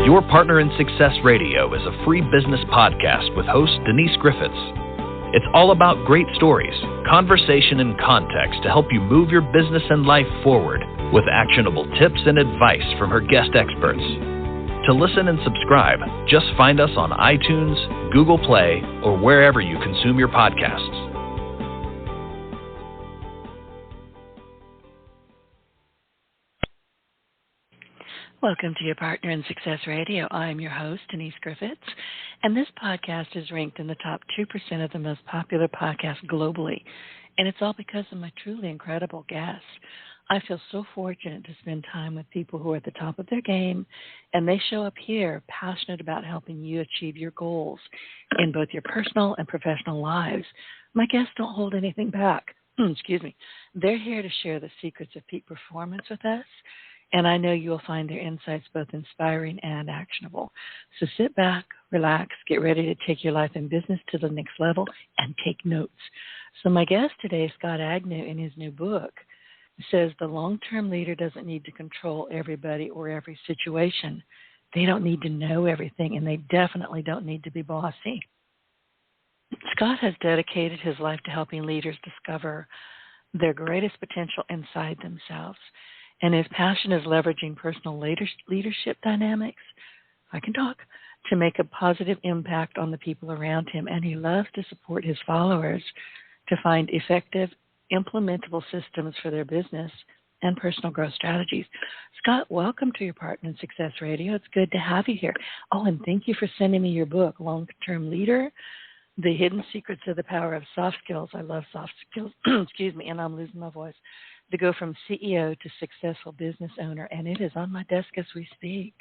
Your Partner in Success Radio is a free business podcast with host Denise Griffitts. It's all about great stories, conversation, and context to help you move your business and life forward with actionable tips and advice from her guest experts. To listen and subscribe, just find us on iTunes, Google Play, or wherever you consume your podcasts. Welcome to Your Partner in Success Radio. I'm your host, Denise Griffitts, and this podcast is ranked in the top 2% of the most popular podcasts globally, and it's all because of my truly incredible guests. I feel so fortunate to spend time with people who are at the top of their game, and they show up here passionate about helping you achieve your goals in both your personal and professional lives. My guests don't hold anything back. Excuse me. They're here to share the secrets of peak performance with us, and I know you'll find their insights both inspiring and actionable. So sit back, relax, get ready to take your life and business to the next level, and take notes. So my guest today is Scott Agnew. In his new book says the long-term leader doesn't need to control everybody or every situation. They don't need to know everything, and they definitely don't need to be bossy. Scott has dedicated his life to helping leaders discover their greatest potential inside themselves. And his passion is leveraging personal leadership dynamics, I can talk, to make a positive impact on the people around him. And he loves to support his followers to find effective, implementable systems for their business and personal growth strategies. Scott, welcome to Your Partner in Success Radio. It's good to have you here. Oh, and thank you for sending me your book, Long-Term Leader, The Hidden Secrets of the Power of Soft Skills. I love soft skills. Excuse me, and I'm losing my voice. To go from CEO to successful business owner, and it is on my desk as we speak.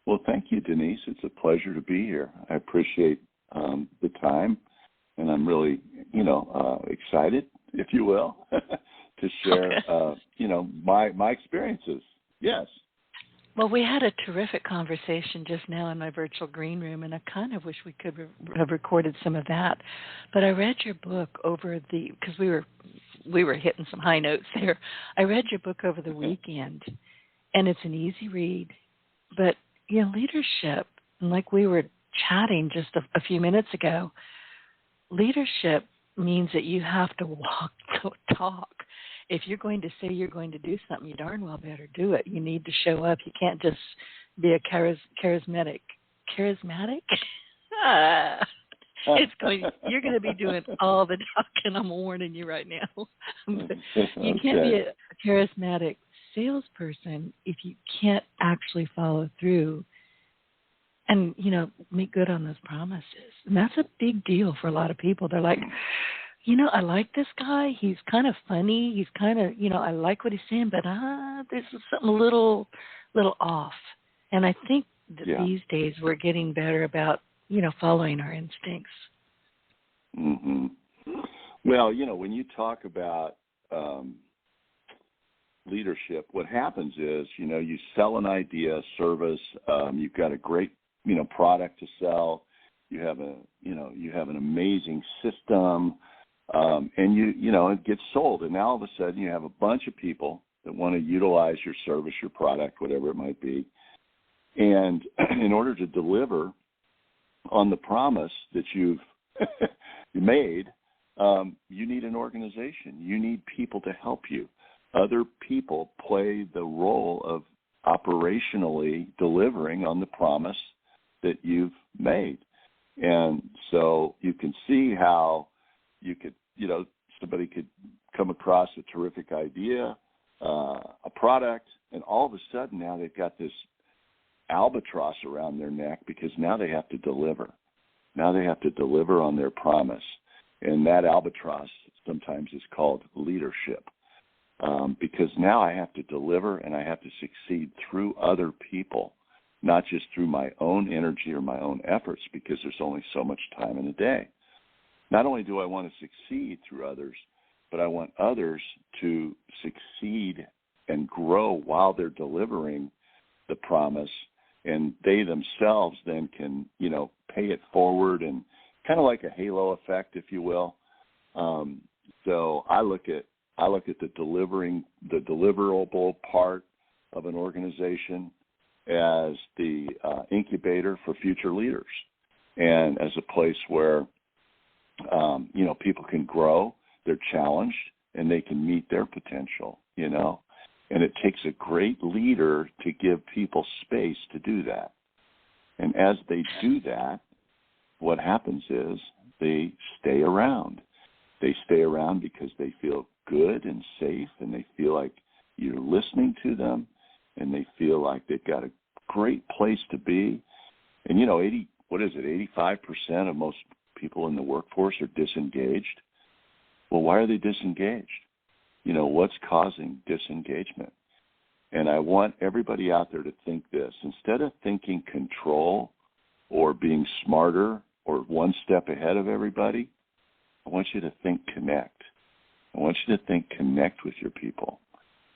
Well, thank you, Denise. It's a pleasure to be here. I appreciate the time, and I'm really, excited, if you will, to share, my experiences. Yes. Well, we had a terrific conversation just now in my virtual green room, and I kind of wish we could have recorded some of that. But I read your book because we were hitting some high notes there. I read your book over the weekend, and it's an easy read. But, leadership, and like we were chatting just a few minutes ago, leadership means that you have to walk the talk. If you're going to say you're going to do something, you darn well better do it. You need to show up. You can't just be a charismatic? You're going to be doing all the talking. I'm warning you right now. You can't be a charismatic salesperson if you can't actually follow through and, make good on those promises. And that's a big deal for a lot of people. They're like, I like this guy. He's kind of funny. He's kind of, I like what he's saying, but there's something a little off. And I think that these days we're getting better about, following our instincts. Mm-hmm. Well, when you talk about leadership, what happens is, you sell an idea, service, you've got a great, product to sell. You have an amazing system. And it gets sold. And now all of a sudden you have a bunch of people that want to utilize your service, your product, whatever it might be. And in order to deliver on the promise that you've made, you need an organization. You need people to help you. Other people play the role of operationally delivering on the promise that you've made. And so you can see how you could, somebody could come across a terrific idea, a product, and all of a sudden now they've got this albatross around their neck because now they have to deliver. Now they have to deliver on their promise. And that albatross sometimes is called leadership because now I have to deliver and I have to succeed through other people, not just through my own energy or my own efforts because there's only so much time in a day. Not only do I want to succeed through others, but I want others to succeed and grow while they're delivering the promise, and they themselves then can, pay it forward and kind of like a halo effect, if you will. So I look at the deliverable part of an organization as the incubator for future leaders, and as a place where people can grow, they're challenged, and they can meet their potential. And it takes a great leader to give people space to do that. And as they do that, what happens is they stay around. They stay around because they feel good and safe, and they feel like you're listening to them, and they feel like they've got a great place to be. And 85% of most people in the workforce are disengaged. Well, why are they disengaged? What's causing disengagement? And I want everybody out there to think this. Instead of thinking control or being smarter or one step ahead of everybody, I want you to think connect. I want you to think connect with your people.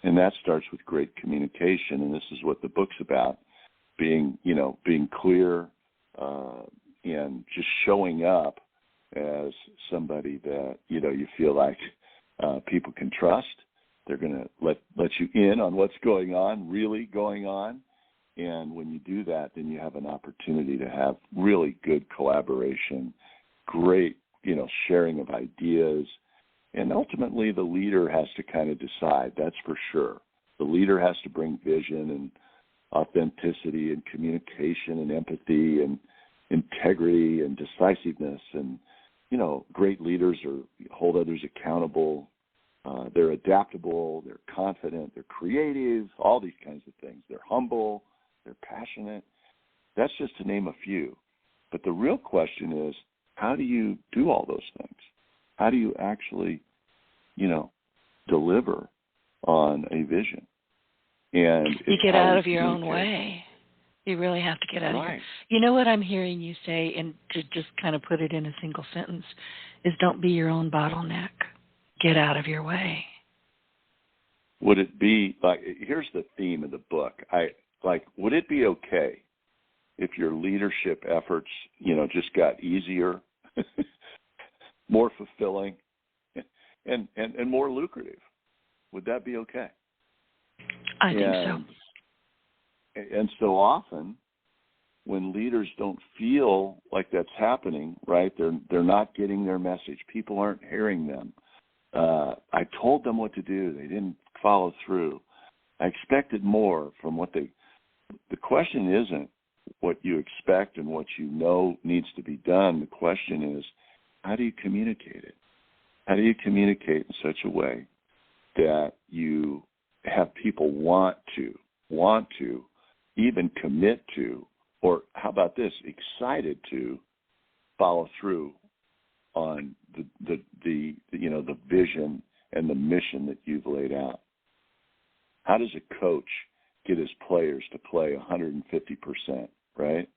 And that starts with great communication, and this is what the book's about, being clear and just showing up as somebody that, you feel like people can trust. They're going to let you in on what's going on, really going on. And when you do that, then you have an opportunity to have really good collaboration, great, sharing of ideas. And ultimately, the leader has to kind of decide, that's for sure. The leader has to bring vision and authenticity and communication and empathy and integrity and decisiveness. And, great leaders hold others accountable. They're adaptable, they're confident, they're creative, all these kinds of things. They're humble, they're passionate. That's just to name a few. But the real question is, how do you do all those things? How do you actually, deliver on a vision? And you get out of your own way. You really have to get out of your. You know what I'm hearing you say, and to just kind of put it in a single sentence, is don't be your own bottleneck. Get out of your way. Would it be here's the theme of the book. Would it be okay if your leadership efforts, just got easier, more fulfilling, and more lucrative? Would that be okay? I think so. And so often, when leaders don't feel like that's happening, right? They're not getting their message. People aren't hearing them. I told them what to do. They didn't follow through. I expected more from what they. The question isn't what you expect and what needs to be done. The question is, how do you communicate it? How do you communicate in such a way that you have people want to, even commit to, or how about this, excited to follow through on the vision and the mission that you've laid out? How does a coach get his players to play 150%, right?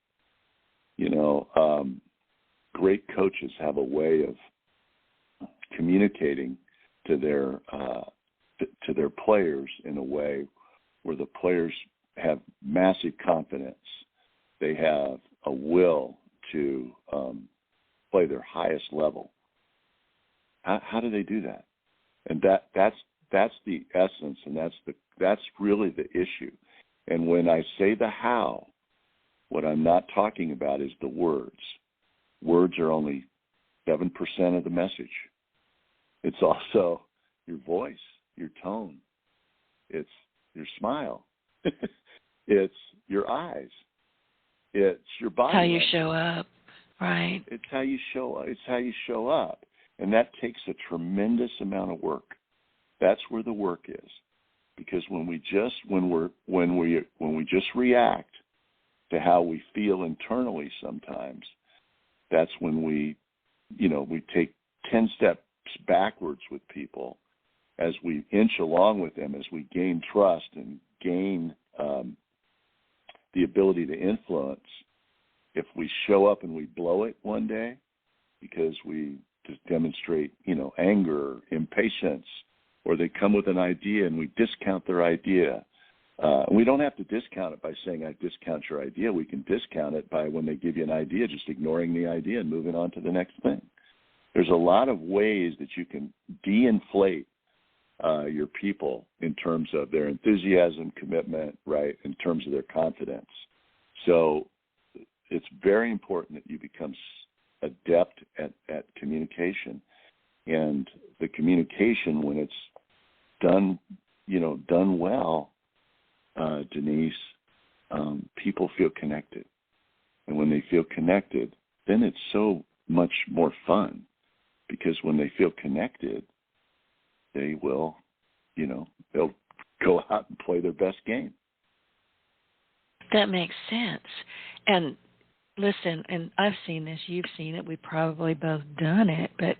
Great coaches have a way of communicating to their players in a way where the players have massive confidence. They have a will to play their highest level. How do they do that? And that's the essence, and that's really the issue. And when I say the how, what I'm not talking about is the words. Words are only 7% of the message. It's also your voice, your tone. It's your smile. It's your eyes. It's your body. How you show up, right? It's how you show up. It's how you show up, and that takes a tremendous amount of work. That's where the work is, because when we just react to how we feel internally, sometimes that's when we take 10 steps backwards with people as we inch along with them, as we gain trust and gain the ability to influence. If we show up and we blow it one day because we just demonstrate, anger, impatience, or they come with an idea and we discount their idea. We don't have to discount it by saying, I discount your idea. We can discount it by, when they give you an idea, just ignoring the idea and moving on to the next thing. There's a lot of ways that you can de-inflate your people in terms of their enthusiasm, commitment, right, in terms of their confidence. So it's very important that you become adept at communication. And the communication, when it's done well, Denise, people feel connected. And when they feel connected, then it's so much more fun, because when they feel connected, they will, they'll go out and play their best game. That makes sense. And listen, and I've seen this, you've seen it, we've probably both done it, but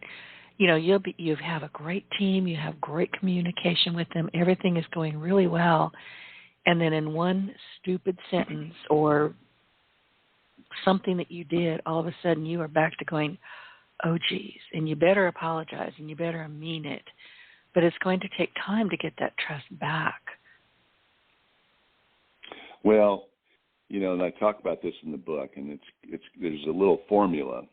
you have a great team, you have great communication with them, everything is going really well, and then in one stupid sentence or something that you did, all of a sudden you are back to going, oh geez, and you better apologize and you better mean it. But it's going to take time to get that trust back. Well, and I talk about this in the book, and there's a little formula,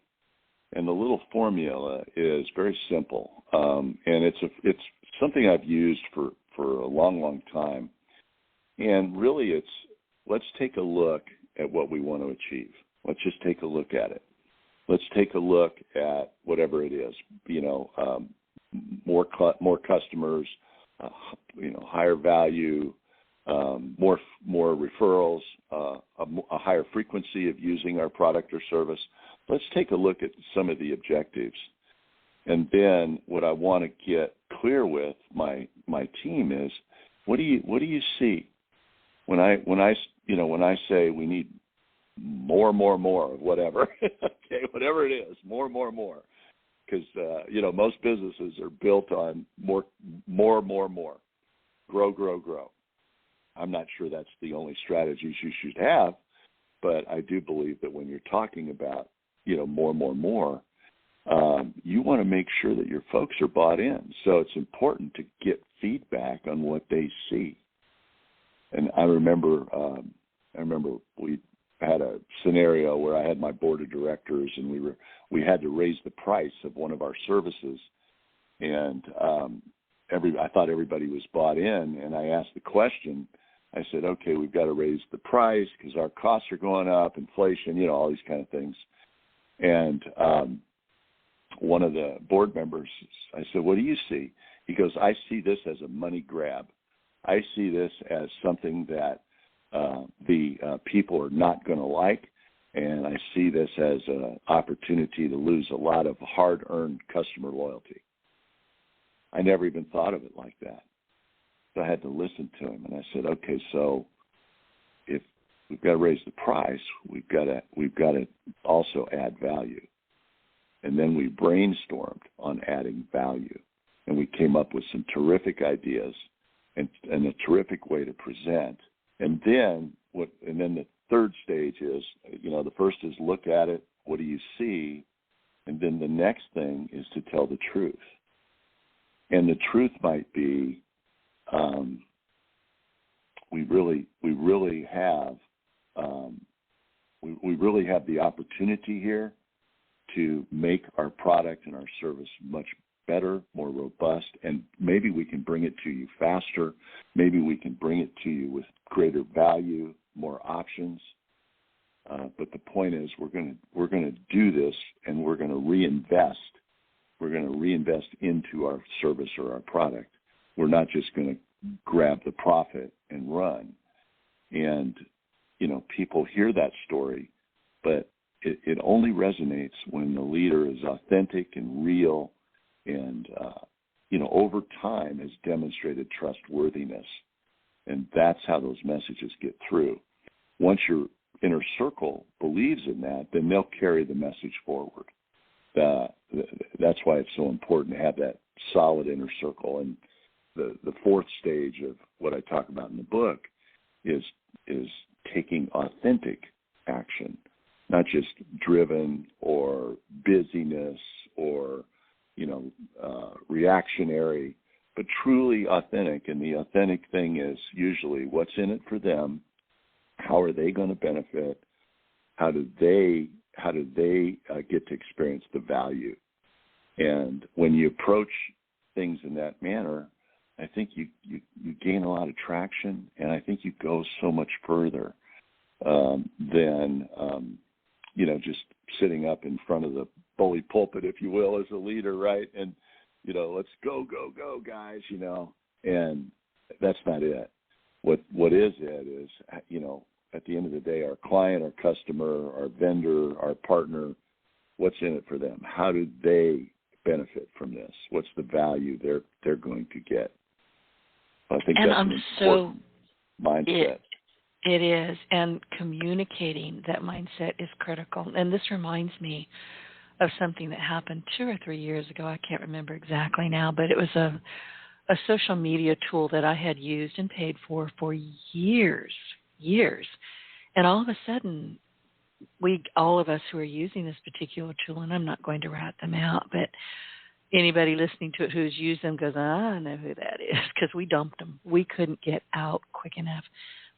and the little formula is very simple, and it's something I've used for a long, long time, and really let's take a look at what we want to achieve. Let's just take a look at it. Let's take a look at whatever it is, more customers, higher value, more referrals, a higher frequency of using our product or service. Let's take a look at some of the objectives. And then what I want to get clear with my team is, what do you see when I say we need more of whatever, okay, whatever it is, more. Because, most businesses are built on more, grow. I'm not sure that's the only strategies you should have, but I do believe that when you're talking about, more, you want to make sure that your folks are bought in. So it's important to get feedback on what they see. And I remember we had a scenario where I had my board of directors, and we had to raise the price of one of our services, and I thought everybody was bought in, and I asked the question. I said, okay, we've got to raise the price because our costs are going up, inflation, all these kind of things. And one of the board members, I said, what do you see? He goes, I see this as a money grab. I see this as something that the people are not going to like, and I see this as an opportunity to lose a lot of hard-earned customer loyalty. I never even thought of it like that. So I had to listen to him, and I said, okay, so if we've got to raise the price, we've got to also add value. And then we brainstormed on adding value, and we came up with some terrific ideas and a terrific way to present. And then the third stage is, the first is look at it, what do you see? And then the next thing is to tell the truth. And the truth might be, we really have the opportunity here to make our product and our service much better, more robust, and maybe we can bring it to you faster. Maybe we can bring it to you with greater value, more options. But the point is, we're going to do this, and we're going to reinvest. We're going to reinvest into our service or our product. We're not just going to grab the profit and run. And people hear that story, but it only resonates when the leader is authentic and real, and over time has demonstrated trustworthiness. And that's how those messages get through. Once your inner circle believes in that, then they'll carry the message forward. That's why it's so important to have that solid inner circle. And the fourth stage of what I talk about in the book is taking authentic action, not just driven or busyness or reactionary, but truly authentic. And the authentic thing is usually what's in it for them, how are they going to benefit, how do they get to experience the value. And when you approach things in that manner, I think you gain a lot of traction, and I think you go so much further than just sitting up in front of the bully pulpit, if you will, as a leader, right? And let's go, guys, and that's not it. What is it is, at the end of the day, our client, our customer, our vendor, our partner, what's in it for them? How do they benefit from this? What's the value they're going to get? I think that's an important mindset. It is, and communicating that mindset is critical. And this reminds me of something that happened 2 or 3 years ago. I can't remember exactly now, but it was a social media tool that I had used and paid for years. And all of a sudden, all of us who are using this particular tool, and I'm not going to rat them out, but anybody listening to it who's used them goes, I know who that is, because we dumped them. We couldn't get out quick enough.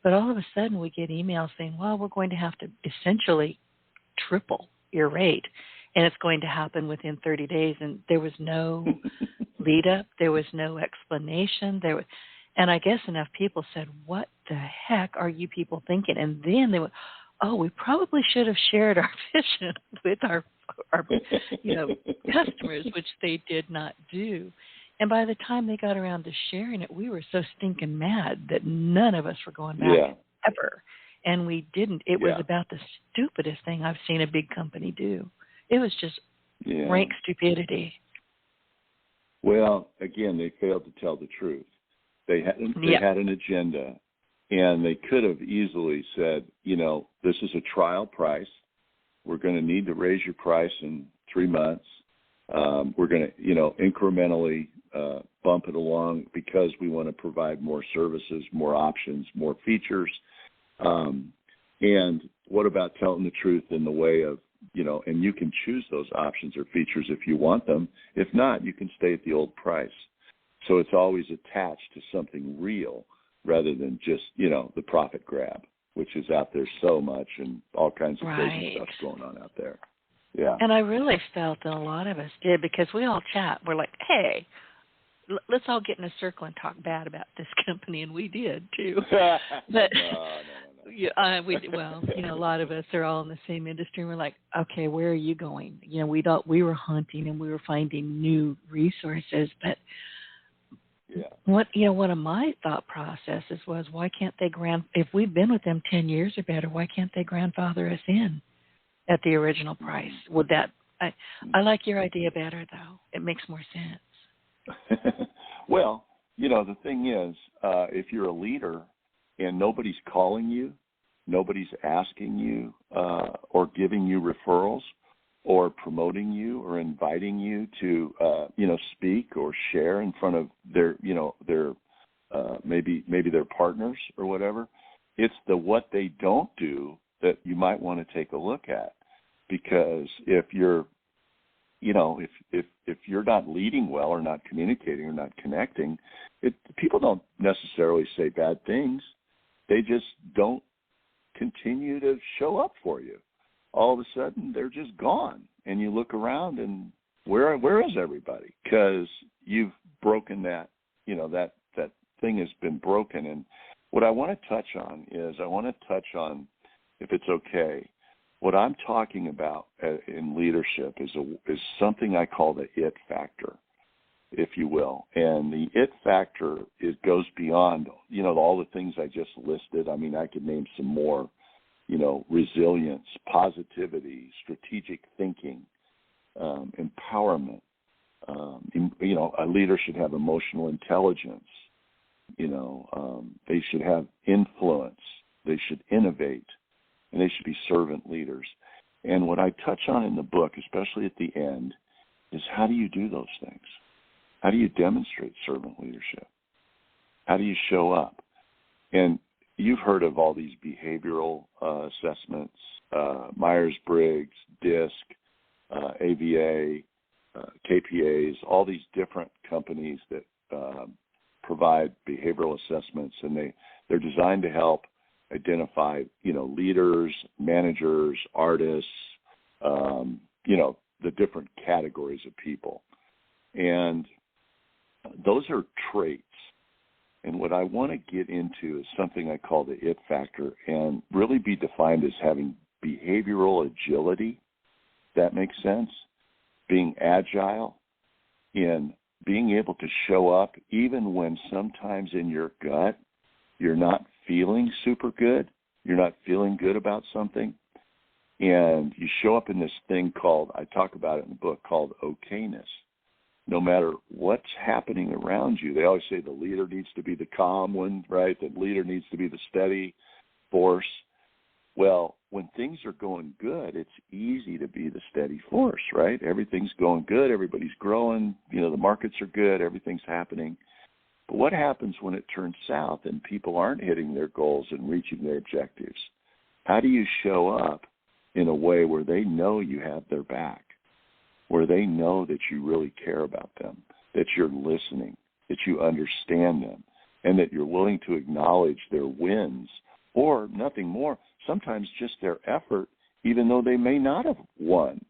But all of a sudden, we get emails saying, well, we're going to have to essentially triple your rate, and it's going to happen within 30 days. And there was no lead up. There was no explanation. And I guess enough people said, what the heck are you people thinking? And then they went, oh, we probably should have shared our vision with our customers, which they did not do. And by the time they got around to sharing it, we were so stinking mad that none of us were going back ever. And we didn't. It was about the stupidest thing I've seen a big company do. It was just rank stupidity. Well, again, they failed to tell the truth. They had an agenda, and they could have easily said, this is a trial price. We're going to need to raise your price in 3 months. We're going to, incrementally bump it along because we want to provide more services, more options, more features. And what about telling the truth in the way of, and you can choose those options or features if you want them. If not, you can stay at the old price. So it's always attached to something real rather than just, the profit grab, which is out there so much and all kinds of crazy stuff going on out there. Yeah. And I really felt that a lot of us did, because we all chat. We're like, hey, let's all get in a circle and talk bad about this company, and we did too. But a lot of us are all in the same industry, and we're like, okay, where are you going? We were hunting and we were finding new resources, but one of my thought processes was, why can't they if we've been with them 10 years or better, why can't they grandfather us in at the original price? Would that? I like your idea better, though. It makes more sense. Well, the thing is, if you're a leader and nobody's calling you, nobody's asking you or giving you referrals or promoting you or inviting you to, speak or share in front of their maybe their partners or whatever, it's the what they don't do that you might want to take a look at. Because if you're, if you're not leading well or not communicating or not connecting, people don't necessarily say bad things. They just don't continue to show up for you. All of a sudden, they're just gone. And you look around and where is everybody? Because you've broken that, that thing has been broken. And what I want to touch on, if it's okay, what I'm talking about in leadership is something I call the it factor, if you will. And the it factor, it goes beyond, all the things I just listed. I mean, I could name some more, resilience, positivity, strategic thinking, empowerment. A leader should have emotional intelligence. They should have influence. They should innovate. And they should be servant leaders. And what I touch on in the book, especially at the end, is how do you do those things? How do you demonstrate servant leadership? How do you show up? And you've heard of all these behavioral assessments, Myers-Briggs, DISC, AVA, KPAs, all these different companies that provide behavioral assessments, and they're designed to help identify, leaders, managers, artists, the different categories of people. And those are traits And what I want to get into is something I call the it factor, and really be defined as having behavioral agility. That makes sense? Being agile in being able to show up even when sometimes in your gut you're not feeling super good, you're not feeling good about something, and you show up in this thing called, I talk about it in the book, called okayness. No matter what's happening around you, they always say the leader needs to be the calm one, right? The leader needs to be the steady force. Well, when things are going good, it's easy to be the steady force, right? Everything's going good. Everybody's growing. The markets are good. Everything's happening. But what happens when it turns south and people aren't hitting their goals and reaching their objectives? How do you show up in a way where they know you have their back, where they know that you really care about them, that you're listening, that you understand them, and that you're willing to acknowledge their wins, or nothing more, sometimes just their effort, even though they may not have won.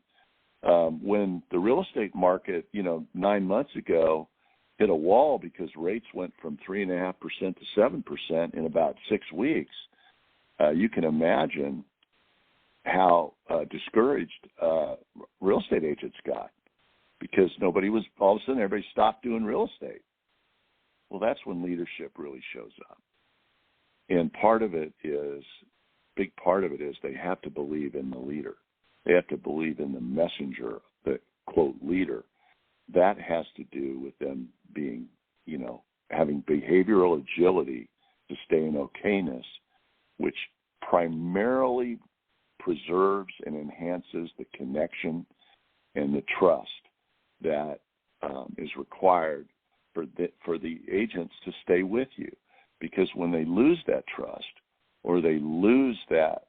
When the real estate market, 9 months ago, hit a wall because rates went from 3.5% to 7% in about 6 weeks, you can imagine how discouraged real estate agents got, because nobody was, all of a sudden everybody stopped doing real estate. Well, that's when leadership really shows up. And big part of it is they have to believe in the leader. They have to believe in the messenger, the quote leader. That has to do with them being, having behavioral agility to stay in okayness, which primarily preserves and enhances the connection and the trust that is required for the agents to stay with you. Because when they lose that trust or they lose that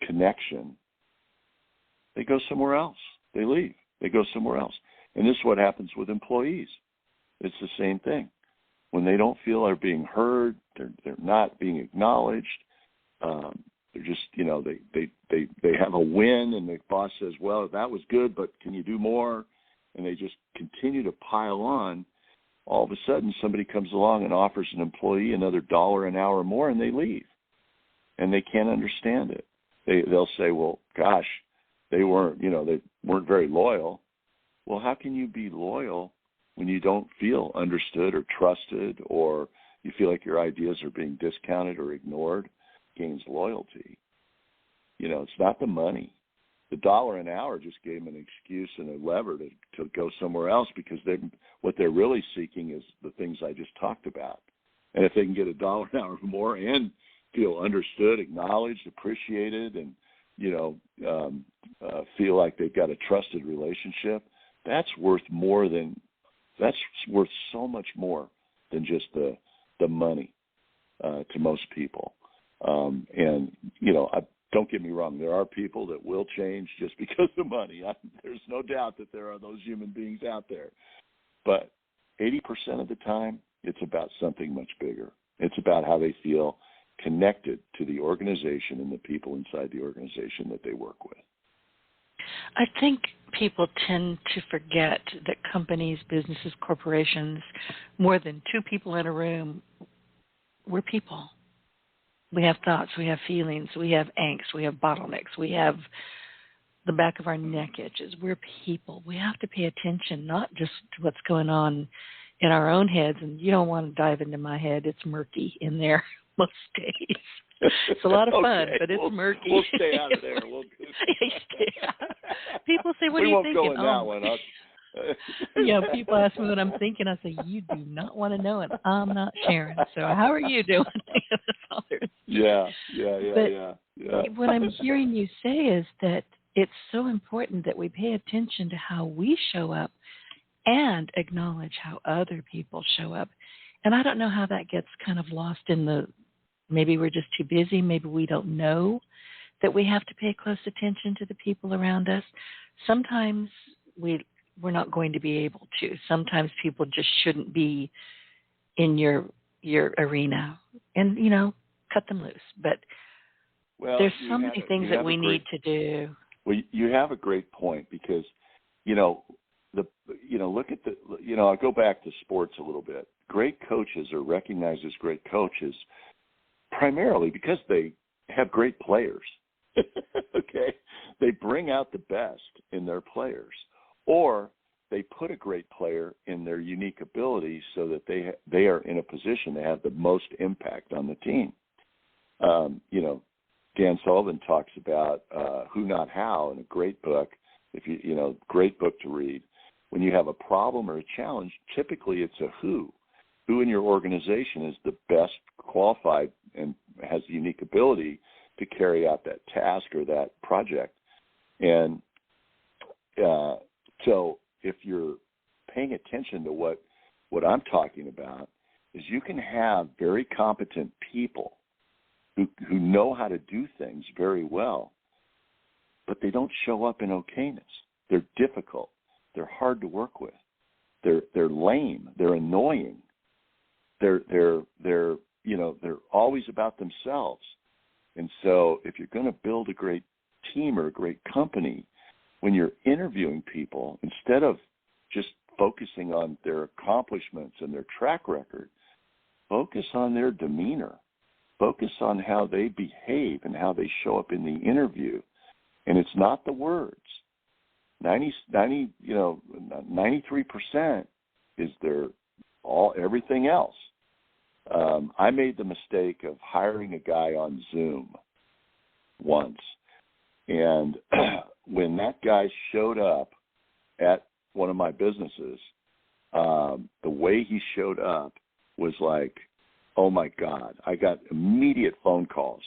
connection, they go somewhere else. They leave. They go somewhere else. And this is what happens with employees. It's the same thing. When they don't feel they're being heard, they're not being acknowledged. They're just, they have a win, and the boss says, well, that was good, but can you do more? And they just continue to pile on. All of a sudden, somebody comes along and offers an employee another $1 an hour more, and they leave. And they can't understand it. They'll say, well, gosh, they weren't very loyal. Well, how can you be loyal when you don't feel understood or trusted, or you feel like your ideas are being discounted or ignored? Gains loyalty. It's not the money. The $1 an hour just gave them an excuse and a lever to go somewhere else, because what they're really seeking is the things I just talked about. And if they can get $1 an hour more and feel understood, acknowledged, appreciated, and feel like they've got a trusted relationship, that's worth so much more than just the money to most people. Don't get me wrong, there are people that will change just because of money. There's no doubt that there are those human beings out there. But 80% of the time, it's about something much bigger. It's about how they feel connected to the organization and the people inside the organization that they work with. I think people tend to forget that companies, businesses, corporations, more than two people in a room, we're people. We have thoughts, we have feelings, we have angst, we have bottlenecks, we have the back of our neck itches. We're people. We have to pay attention, not just to what's going on in our own heads. And you don't want to dive into my head. It's murky in there most days. It's a lot of fun, but it's murky. We'll stay out of there. People say, what are you thinking? We won't go in that one. People ask me what I'm thinking. I say, you do not want to know it. I'm not sharing. So how are you doing? That's all there is. Yeah. What I'm hearing you say is that it's so important that we pay attention to how we show up and acknowledge how other people show up. And I don't know how that gets kind of lost in maybe we're just too busy. Maybe we don't know that we have to pay close attention to the people around us. Sometimes we're not going to be able to. Sometimes people just shouldn't be in your arena, and cut them loose. But there's so many things that we need to do. Well, you have a great point, because look at I'll go back to sports a little bit. great coaches are recognized as great coaches primarily because they have great players. Okay? They bring out the best in their players, or they put a great player in their unique abilities so that they are in a position to have the most impact on the team. Dan Sullivan talks about Who Not How in a great book. Great book to read. When you have a problem or a challenge, typically it's a who. Who in your organization is the best qualified and has the unique ability to carry out that task or that project. And so if you're paying attention to what I'm talking about, is you can have very competent people who know how to do things very well, but they don't show up in okayness. They're difficult. They're hard to work with. They're lame. They're annoying. They're always about themselves. And so if you're going to build a great team or a great company, when you're interviewing people, instead of just focusing on their accomplishments and their track record, focus on their demeanor. Focus on how they behave and how they show up in the interview. And it's not the words. 93% is everything else. I made the mistake of hiring a guy on Zoom once. And when that guy showed up at one of my businesses, the way he showed up was like, oh my God, I got immediate phone calls.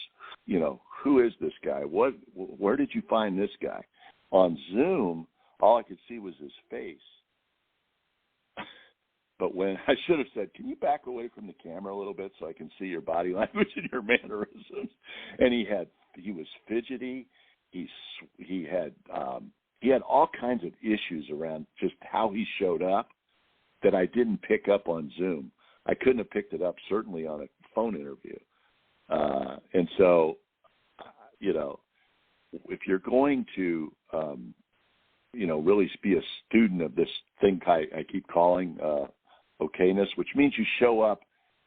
Who is this guy? Where did you find this guy? On Zoom, all I could see was his face. But when I should have said, can you back away from the camera a little bit so I can see your body language and your mannerisms? And he was fidgety. He had all kinds of issues around just how he showed up that I didn't pick up on Zoom. I couldn't have picked it up certainly on a phone interview. And so, if you're going to, really be a student of this thing I keep calling okayness, which means you show up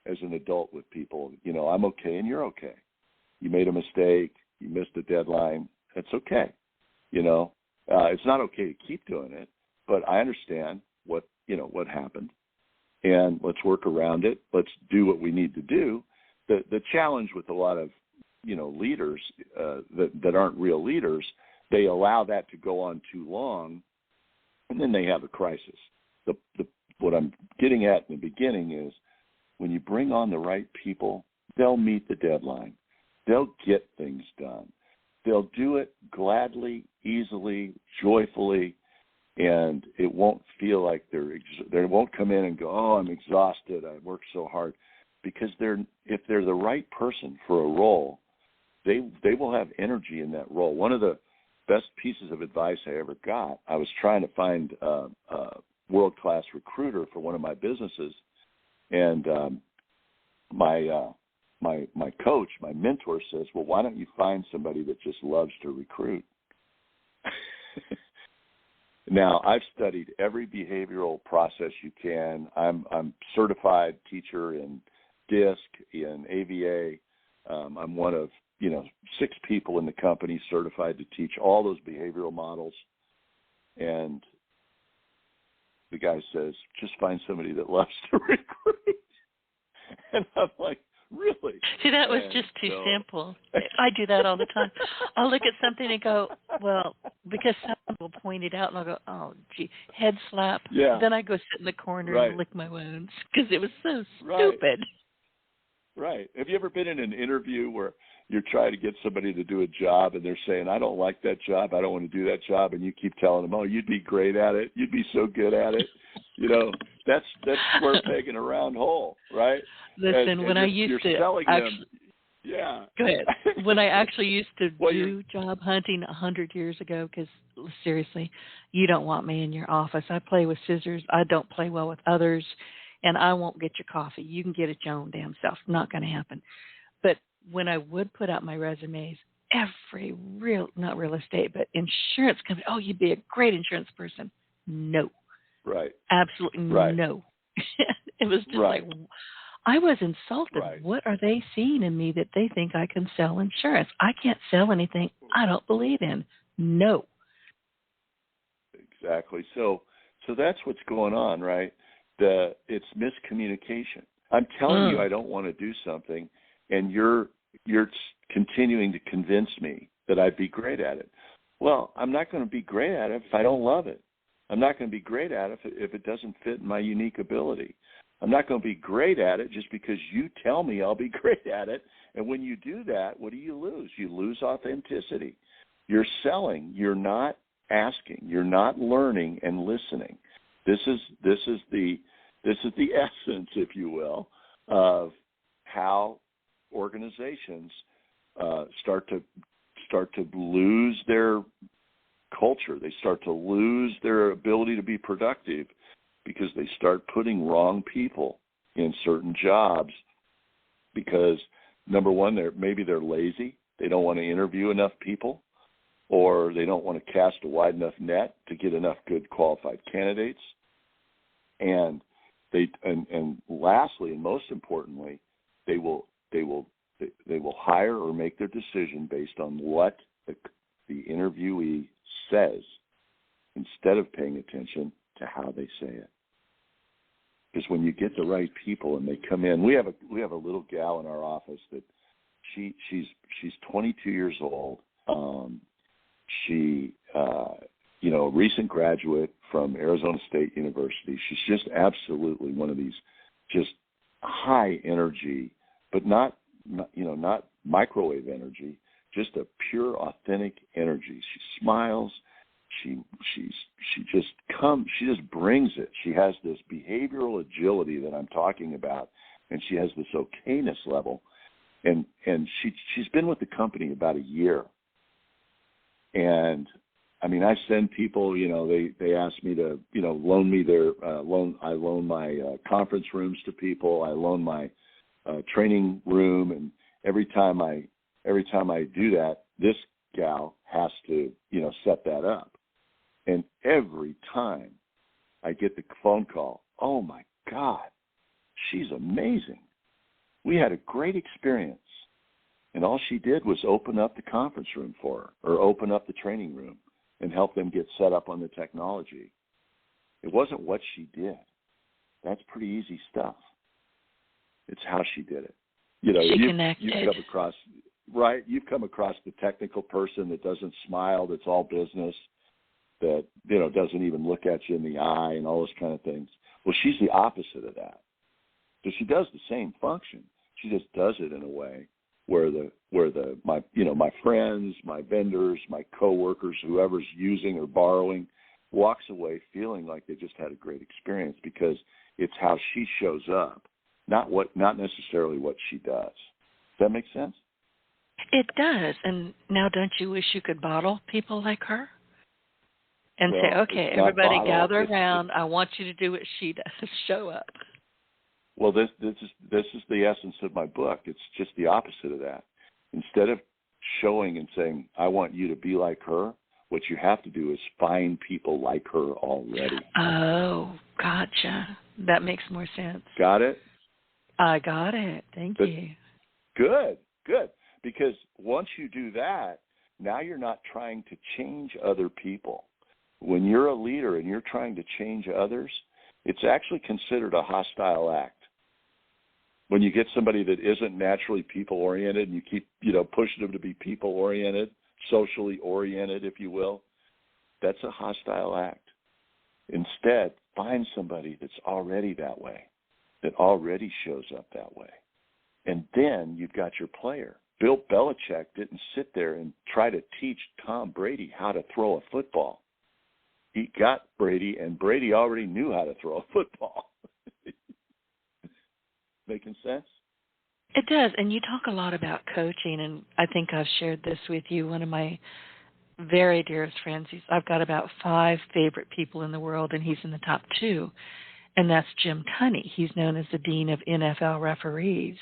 as an adult with people. I'm okay and you're okay. You made a mistake. You missed a deadline. That's okay. It's not okay to keep doing it, but I understand what happened, and let's work around it. Let's do what we need to do. The challenge with a lot of leaders that aren't real leaders, they allow that to go on too long, and then they have a crisis. What I'm getting at in the beginning is when you bring on the right people, they'll meet the deadline. They'll get things done. They'll do it gladly, easily, joyfully, and it won't feel like they won't come in and go, oh, I'm exhausted, I worked so hard. Because if they're the right person for a role, they will have energy in that role. One of the best pieces of advice I ever got, I was trying to find a world-class recruiter for one of my businesses, and my coach, my mentor says, well, why don't you find somebody that just loves to recruit? Now, I've studied every behavioral process you can. I'm certified teacher in DISC, in AVA. I'm one of 6 people in the company certified to teach all those behavioral models. And the guy says, just find somebody that loves to recruit. And I'm like, really? See, that was just too simple. I do that all the time. I'll look at something and go, well, because someone will point it out, and I'll go, oh, gee, head slap. Yeah. Then I go sit in the corner and lick my wounds because it was so Right. stupid. Right. Have you ever been in an interview where you're trying to get somebody to do a job and they're saying, I don't like that job, I don't want to do that job, and you keep telling them, oh, you'd be great at it, you'd be so good at it. That's square peg in a round hole, right? Listen, when I used to actually, yeah. Go ahead. When I actually used to do job hunting 100 years ago, because seriously, you don't want me in your office. I play with scissors. I don't play well with others, and I won't get your coffee. You can get it your own damn self. Not going to happen. But when I would put out my resumes, every not real estate, but insurance company, oh, you'd be a great insurance person. No. Right. Absolutely right. no. It was just right. like, I was insulted. Right. What are they seeing in me that they think I can sell insurance? I can't sell anything I don't believe in. No. Exactly. So that's what's going on, right? It's miscommunication. I'm telling you I don't want to do something, and you're continuing to convince me that I'd be great at it. Well, I'm not going to be great at it if I don't love it. I'm not going to be great at it if it doesn't fit my unique ability. I'm not going to be great at it just because you tell me I'll be great at it. And when you do that, what do you lose? You lose authenticity. You're selling. You're not asking. You're not learning and listening. This is the essence, if you will, of how organizations start to lose their culture. They start to lose their ability to be productive because they start putting wrong people in certain jobs because, number one, maybe they're lazy. They don't want to interview enough people, or they don't want to cast a wide enough net to get enough good qualified candidates. And lastly, and most importantly, they will hire or make their decision based on what the interviewee says instead of paying attention to how they say it. Because when you get the right people and they come in, we have a little gal in our office that she's 22 years old. She a recent graduate from Arizona State University. She's just absolutely one of these just high energy, but not microwave energy, just a pure authentic energy. She smiles. She just brings it. She has this behavioral agility that I'm talking about, and she has this okayness level. And she's been with the company about a year. And I mean, I send people, they ask me to, loan me I loan my conference rooms to people. I loan my training room. And every time I do that, this gal has to, set that up. And every time I get the phone call, oh my God, she's amazing. We had a great experience. And all she did was open up the conference room for her, or open up the training room and help them get set up on the technology. It wasn't what she did. That's pretty easy stuff. It's how she did it. You've come across the technical person that doesn't smile, that's all business, that, doesn't even look at you in the eye and all those kind of things. Well, she's the opposite of that. So she does the same function. She just does it in a way where my friends, my vendors, my coworkers, whoever's using or borrowing, walks away feeling like they just had a great experience because it's how she shows up, not necessarily what she does. Does that make sense? It does. And now, don't you wish you could bottle people like her? And say, okay, everybody gather around. I want you to do what she does. Show up. Well, this is the essence of my book. It's just the opposite of that. Instead of showing and saying, I want you to be like her, what you have to do is find people like her already. Oh, gotcha. That makes more sense. Got it? I got it. Thank you. Good. Because once you do that, now you're not trying to change other people. When you're a leader and you're trying to change others, it's actually considered a hostile act. When you get somebody that isn't naturally people-oriented and you keep, pushing them to be people-oriented, socially oriented, if you will, that's a hostile act. Instead, find somebody that's already that way, that already shows up that way. And then you've got your player. Bill Belichick didn't sit there and try to teach Tom Brady how to throw a football. He got Brady, and Brady already knew how to throw a football. Making sense? It does. And you talk a lot about coaching, and I think I've shared this with you. One of my very dearest friends, I've got about 5 favorite people in the world, and he's in the top 2, and that's Jim Tunney. He's known as the Dean of NFL Referees.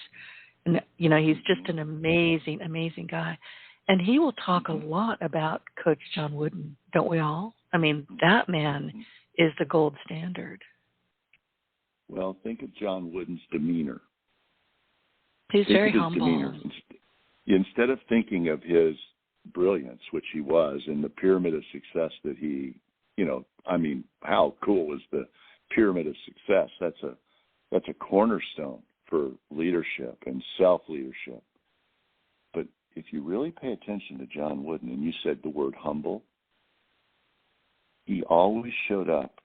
And, he's just an amazing, amazing guy. And he will talk a lot about Coach John Wooden, don't we all? I mean, that man is the gold standard. Well, think of John Wooden's demeanor. He's very humble. Demeanor. Instead of thinking of his brilliance, which he was, and the pyramid of success that he, how cool is the pyramid of success? That's a cornerstone for leadership and self-leadership. But if you really pay attention to John Wooden, and you said the word humble, he always showed up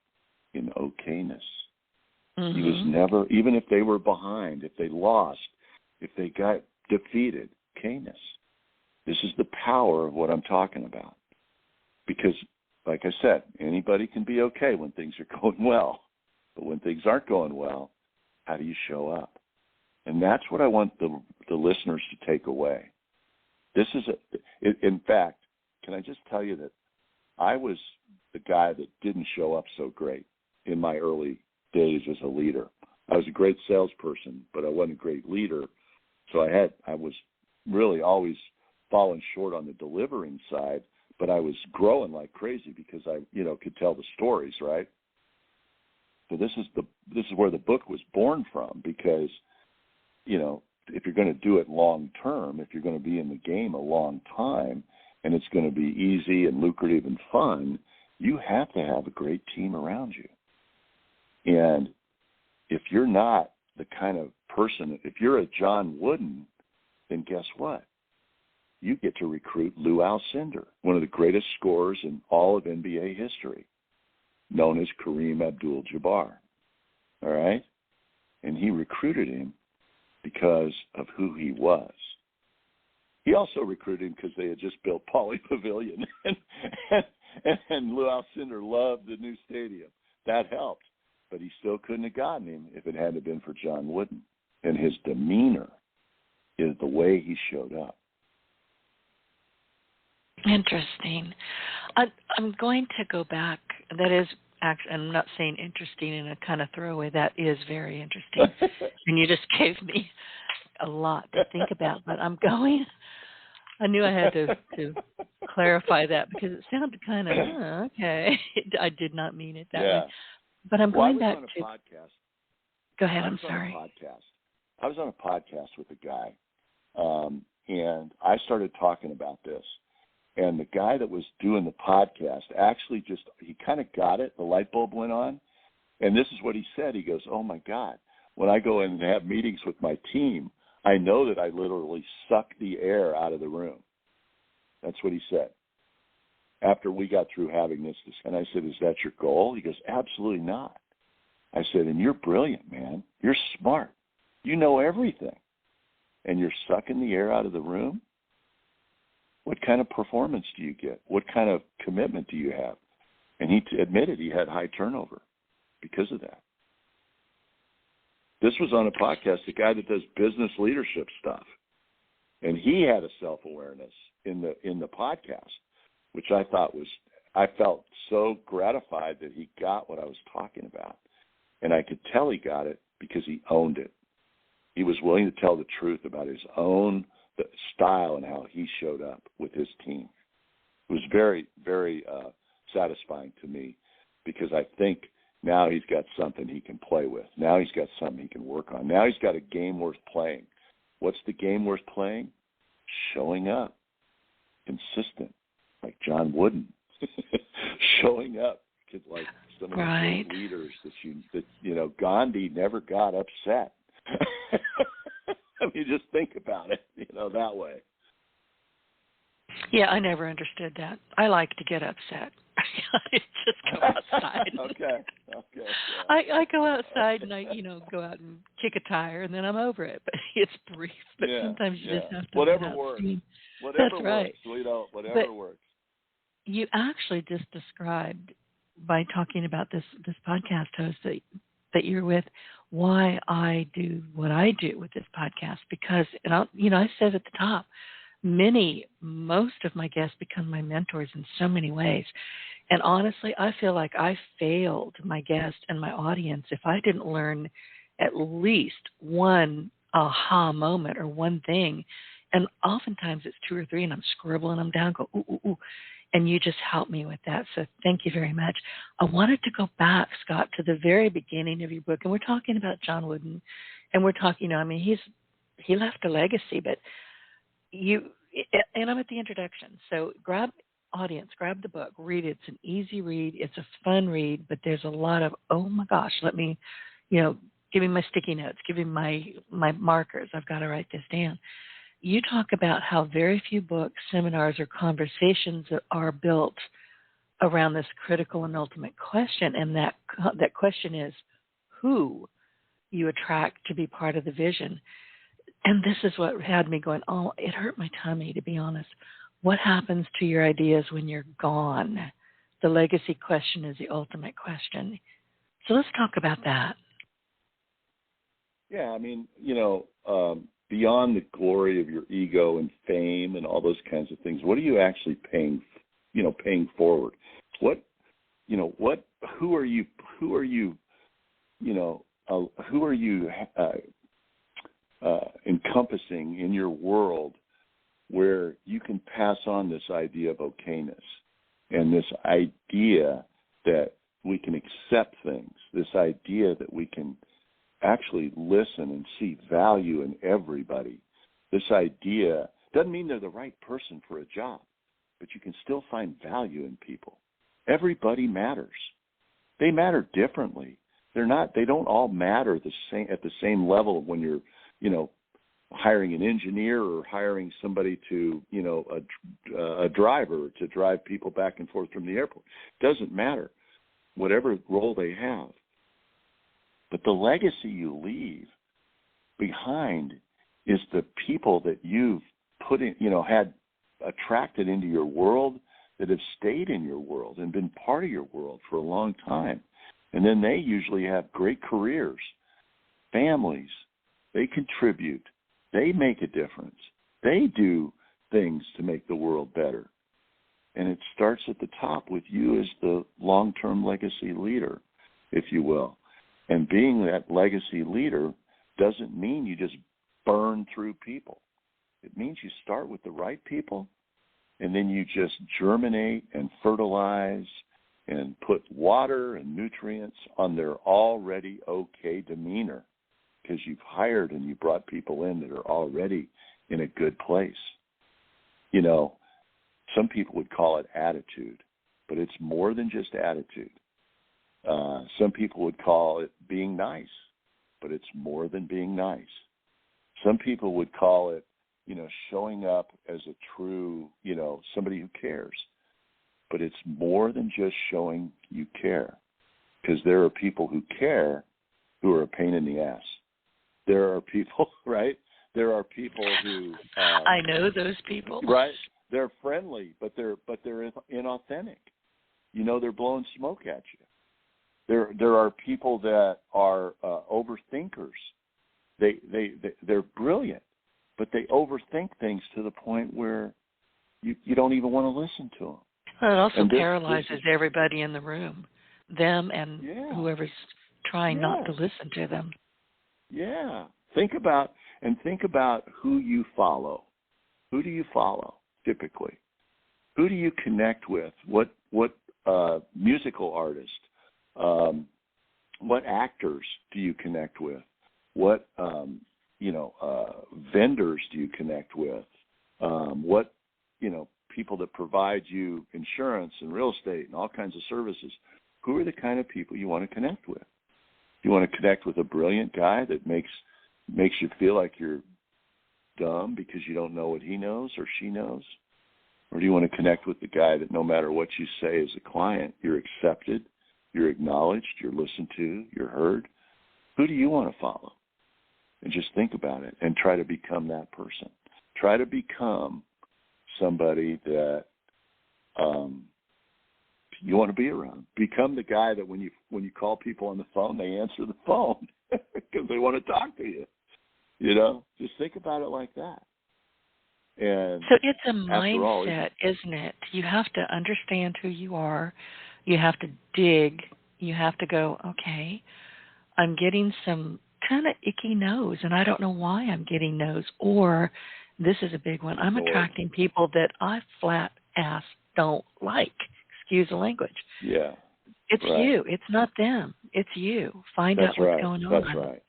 in okayness. Mm-hmm. He was never, even if they were behind, if they lost, if they got defeated, okayness. This is the power of what I'm talking about. Because, like I said, anybody can be okay when things are going well. But when things aren't going well, how do you show up? And that's what I want the listeners to take away. This is, in fact, can I just tell you that I was the guy that didn't show up so great in my early days as a leader. I was a great salesperson, but I wasn't a great leader. So I was really always falling short on the delivering side, but I was growing like crazy because I, could tell the stories, right? So this is where the book was born from, because, if you're going to do it long term, if you're going to be in the game a long time, and it's going to be easy and lucrative and fun, you have to have a great team around you. And if you're not the kind of person, if you're a John Wooden, then guess what? You get to recruit Lou Alcindor, one of the greatest scorers in all of NBA history, known as Kareem Abdul-Jabbar. All right? And he recruited him because of who he was. He also recruited him because they had just built Pauley Pavilion, and Lou Alcindor loved the new stadium. That helped. But he still couldn't have gotten him if it hadn't been for John Wooden. And his demeanor is the way he showed up. Interesting. I'm going to go back. That is actually, I'm not saying interesting in a kind of throwaway. That is very interesting. And you just gave me a lot to think about. But I knew I had to clarify that, because it sounded kind of, okay. I did not mean it that way. But I'm going back to podcast. Go ahead. I'm sorry. I was on a podcast with a guy, and I started talking about this. And the guy that was doing the podcast actually he kind of got it. The light bulb went on. And this is what he said. He goes, oh, my God, when I go in and have meetings with my team, I know that I literally suck the air out of the room. That's what he said. After we got through having this, and I said, is that your goal? He goes, absolutely not. I said, and you're brilliant, man. You're smart. You know everything. And you're sucking the air out of the room? What kind of performance do you get? What kind of commitment do you have? And he admitted he had high turnover because of that. This was on a podcast, a guy that does business leadership stuff. And he had a self-awareness in the podcast, which I felt so gratified that he got what I was talking about. And I could tell he got it because he owned it. He was willing to tell the truth about his own style and how he showed up with his team. It was very, very satisfying to me, because I think now he's got something he can play with. Now he's got something he can work on. Now he's got a game worth playing. What's the game worth playing? Showing up. Consistent. Like John Wooden. Showing up. Like some of the great leaders that Gandhi never got upset. I mean, just think about it, that way. Yeah, I never understood that. I like to get upset. I just go outside. Okay. Yeah. I go outside and I, go out and kick a tire, and then I'm over it. But it's brief. But sometimes you just have to. Whatever works. Whatever That's works. right. Whatever works. You actually just described, by talking about this podcast host that you're with, why I do what I do with this podcast. Because, I said at the top, most of my guests become my mentors in so many ways. And honestly, I feel like I failed my guest and my audience if I didn't learn at least one aha moment or one thing And oftentimes it's 2 or 3, and I'm scribbling them down, go, ooh, ooh, ooh. And you just helped me with that. So thank you very much. I wanted to go back, Scott, to the very beginning of your book. And we're talking about John Wooden. And we're talking, he left a legacy, but and I'm at the introduction. So grab the book, read it. It's an easy read. It's a fun read, but there's a lot of, oh my gosh, let me, give me my sticky notes, give me my markers. I've got to write this down. You talk about how very few books, seminars, or conversations are built around this critical and ultimate question, and that question is who you attract to be part of the vision. And this is what had me going, oh, it hurt my tummy, to be honest. What happens to your ideas when you're gone? The legacy question is the ultimate question. So let's talk about that. Yeah, beyond the glory of your ego and fame and all those kinds of things, what are you actually paying forward? Who are you encompassing in your world where you can pass on this idea of okayness and this idea that we can accept things, this idea that we can actually listen and see value in everybody. This idea doesn't mean they're the right person for a job, but you can still find value in people. Everybody matters. They matter differently. They don't all matter at the same level when you're, hiring an engineer or hiring somebody to, a driver to drive people back and forth from the airport. It doesn't matter, whatever role they have. But the legacy you leave behind is the people that you've put in, had attracted into your world, that have stayed in your world and been part of your world for a long time. And then they usually have great careers, families. They contribute. They make a difference. They do things to make the world better. And it starts at the top with you as the long-term legacy leader, if you will. And being that legacy leader doesn't mean you just burn through people. It means you start with the right people, and then you just germinate and fertilize and put water and nutrients on their already okay demeanor, because you've hired and you brought people in that are already in a good place. Some people would call it attitude, but it's more than just attitude. Some people would call it being nice, but it's more than being nice. Some people would call it, showing up as a true, somebody who cares. But it's more than just showing you care, because there are people who care who are a pain in the ass. There are people, right? There are people who I know those people, right? They're friendly, but they're inauthentic. They're blowing smoke at you. There are people that are overthinkers. They're brilliant, but they overthink things to the point where you don't even want to listen to them. Well, it also paralyzes everybody in the room, them and whoever's trying not to listen to them. Yeah. Think about who you follow. Who do you follow typically? Who do you connect with? What musical artist? What actors do you connect with? What vendors do you connect with? What people that provide you insurance and real estate and all kinds of services? Who are the kind of people you want to connect with? You want to connect with a brilliant guy that makes you feel like you're dumb because you don't know what he knows or she knows? Or do you want to connect with the guy that no matter what you say as a client, you're accepted, you're acknowledged, you're listened to, you're heard? Who do you want to follow? And just think about it and try to become that person. Try to become somebody that you want to be around. Become the guy that when you call people on the phone, they answer the phone because they want to talk to you. Just think about it like that. And so it's a mindset, isn't it? You have to understand who you are. You have to dig. You have to go, okay, I'm getting some kind of icky nose, and I don't know why I'm getting those. Or This is a big one. I'm Ignored. attracting people that I flat ass don't like. Excuse the language. Yeah. It's right. you. It's not them. It's you. Find That's out what's right. going on. That's right.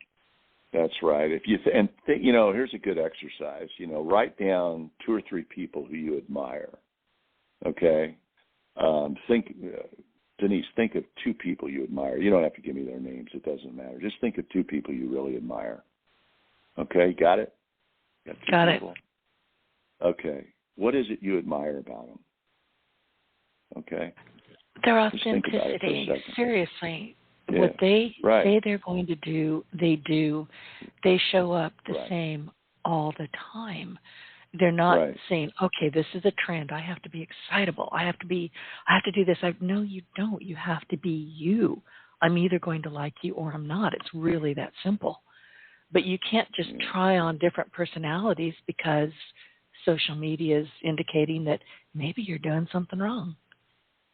That's right. If you here's a good exercise. Write down 2 or 3 people who you admire. Okay. Denise, think of 2 people you admire. You don't have to give me their names. It doesn't matter. Just think of 2 people you really admire. Okay, got it? Got it. Okay. What is it you admire about them? Okay. Their Just think about it for a authenticity. second. Seriously. Yeah, What they right. say they're going to do, they do. They show up the Right. same all the time. They're not Right. saying, okay, this is a trend. I have to be excitable. I have to do this. No, you don't. You have to be you. I'm either going to like you or I'm not. It's really that simple. But you can't just try on different personalities because social media is indicating that maybe you're doing something wrong.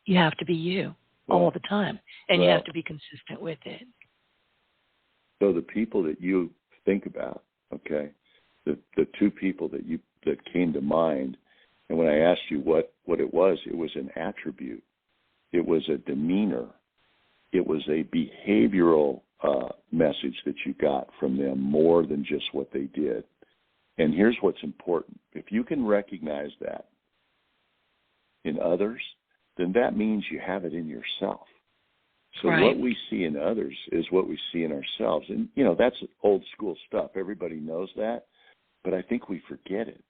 You have to be you all the time, and you have to be consistent with it. So the people that you think about, okay, the 2 people that came to mind, and when I asked you what it was an attribute. It was a demeanor. It was a behavioral message that you got from them more than just what they did. And here's what's important. If you can recognize that in others, then that means you have it in yourself. So what we see in others is what we see in ourselves. And, that's old school stuff. Everybody knows that. But I think we forget it.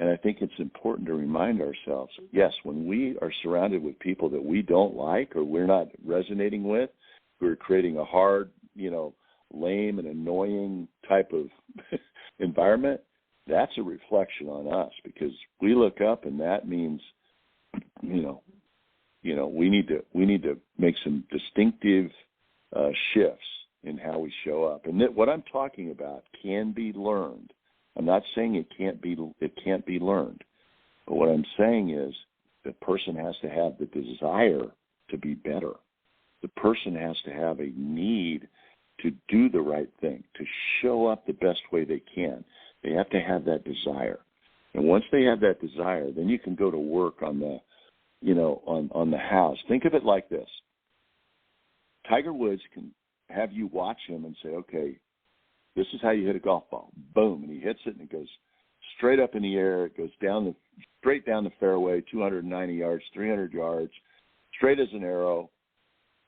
And I think it's important to remind ourselves, yes, when we are surrounded with people that we don't like or we're not resonating with, who are creating a hard, lame and annoying type of environment, that's a reflection on us because we look up and that means, we need to make some distinctive shifts in how we show up. And what I'm talking about can be learned. I'm not saying it can't be learned. But what I'm saying is the person has to have the desire to be better. The person has to have a need to do the right thing, to show up the best way they can. They have to have that desire. And once they have that desire, then you can go to work on the, on the house. Think of it like this. Tiger Woods can have you watch him and say, okay, this is how you hit a golf ball. Boom. And he hits it and it goes straight up in the air. It goes straight down the fairway, 290 yards, 300 yards, straight as an arrow.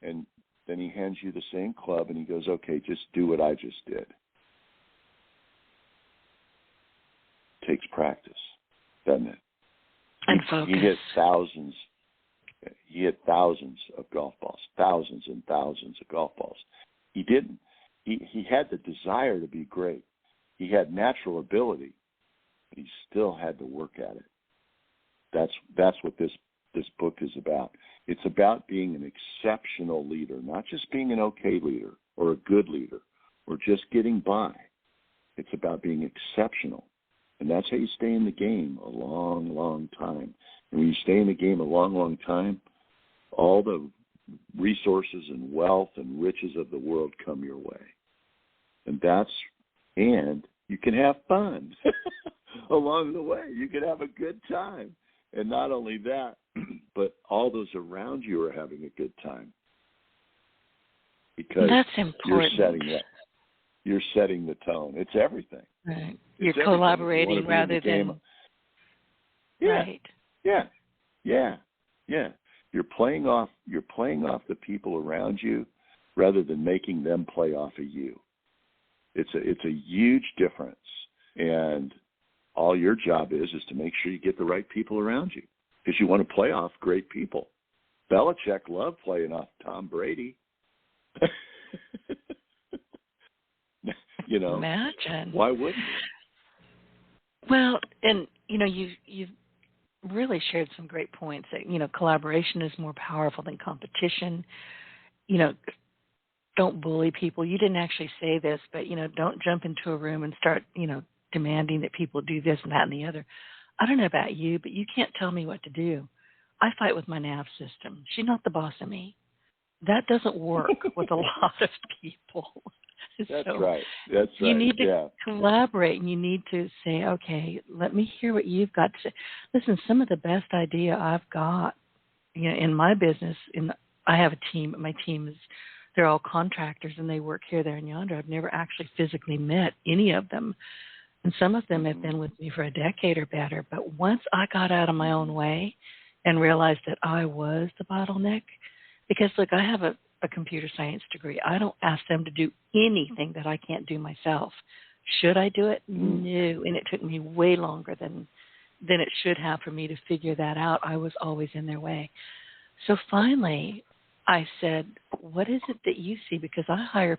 And then he hands you the same club and he goes, okay, just do what I just did. Takes practice, doesn't it? And focus. He hit thousands of golf balls, thousands and thousands of golf balls. He didn't. He had the desire to be great. He had natural ability, but he still had to work at it. That's what this book is about. It's about being an exceptional leader, not just being an okay leader or a good leader or just getting by. It's about being exceptional. And that's how you stay in the game a long, long time. And when you stay in the game a long, long time, all the resources and wealth and riches of the world come your way. And you can have fun along the way. You can have a good time. And not only that, but all those around you are having a good time. Because that's important. You're setting the tone. It's everything. Right. It's You're collaborating rather than right. Yeah. You're playing off the people around you rather than making them play off of you. It's a huge difference. And all your job is to make sure you get the right people around you because you want to play off great people. Belichick loved playing off Tom Brady. Imagine. Why wouldn't you? Well, and you've really shared some great points that collaboration is more powerful than competition. Don't bully people. You didn't actually say this, but don't jump into a room and start demanding that people do this and that and the other. I don't know about you, but you can't tell me what to do. I fight with my nav system. She's not the boss of me. That doesn't work with a lot of people. That's So right. That's you right. need to Yeah. collaborate, and you need to say, okay, let me hear what you've got to say. Listen, some of the best idea I've got, in my business, I have a team. My team they're all contractors, and they work here, there, and yonder. I've never actually physically met any of them, and some of them have been with me for a decade or better. But once I got out of my own way and realized that I was the bottleneck, because look, I have a computer science degree. I don't ask them to do anything that I can't do myself. Should I do it? No. And it took me way longer than it should have for me to figure that out. I was always in their way. So finally, I said, what is it that you see? Because I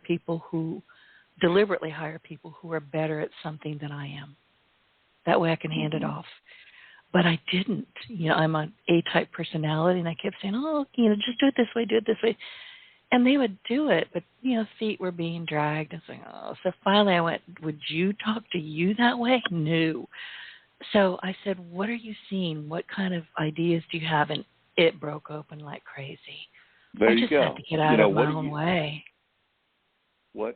deliberately hire people who are better at something than I am. That way I can hand it off. But I didn't. I'm an A-type personality, and I kept saying, just do it this way, do it this way. And they would do it, but, feet were being dragged. I was like, oh. So finally I went, would you talk to you that way? No. So I said, what are you seeing? What kind of ideas do you have? And it broke open like crazy. There you go. I just had to get out of my own way. When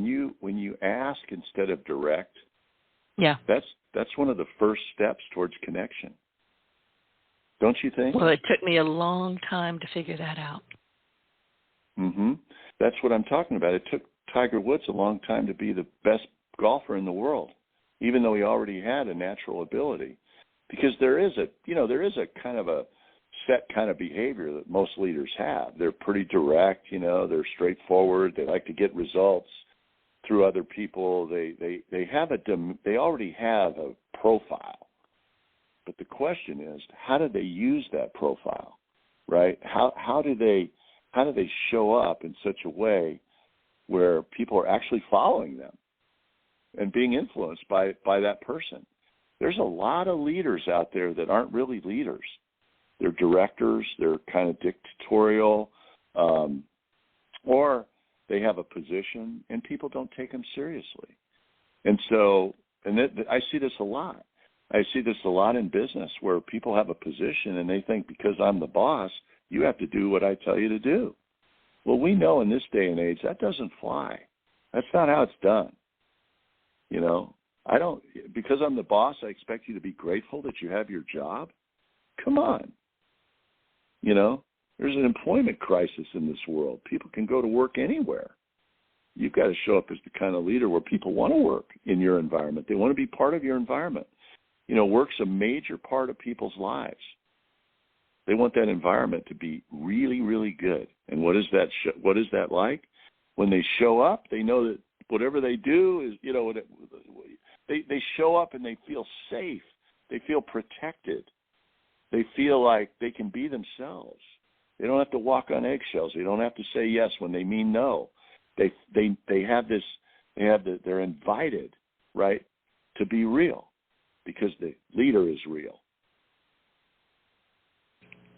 you ask instead of direct, yeah, that's one of the first steps towards connection. Don't you think? Well, it took me a long time to figure that out. Mm-hmm. That's what I'm talking about. It took Tiger Woods a long time to be the best golfer in the world, even though he already had a natural ability. Because there is a kind of a set kind of behavior that most leaders have. They're pretty direct, they're straightforward. They like to get results through other people. They already have a profile. But the question is, how do they use that profile, right? How do they show up in such a way where people are actually following them and being influenced by that person? There's a lot of leaders out there that aren't really leaders. They're directors. They're kind of dictatorial, or they have a position, and people don't take them seriously. And so, I see this a lot. I see this a lot in business where people have a position, and they think because I'm the boss, you have to do what I tell you to do. Well, we know in this day and age that doesn't fly. That's not how it's done. Because I'm the boss, I expect you to be grateful that you have your job. Come on. There's an employment crisis in this world. People can go to work anywhere. You've got to show up as the kind of leader where people want to work in your environment. They want to be part of your environment. Work's a major part of people's lives. They want that environment to be really, really good. And what is that like? When they show up, they know that whatever they do is, they show up and they feel safe. They feel protected. They feel like they can be themselves. They don't have to walk on eggshells. They don't have to say yes when they mean no. They're invited, right, to be real because the leader is real.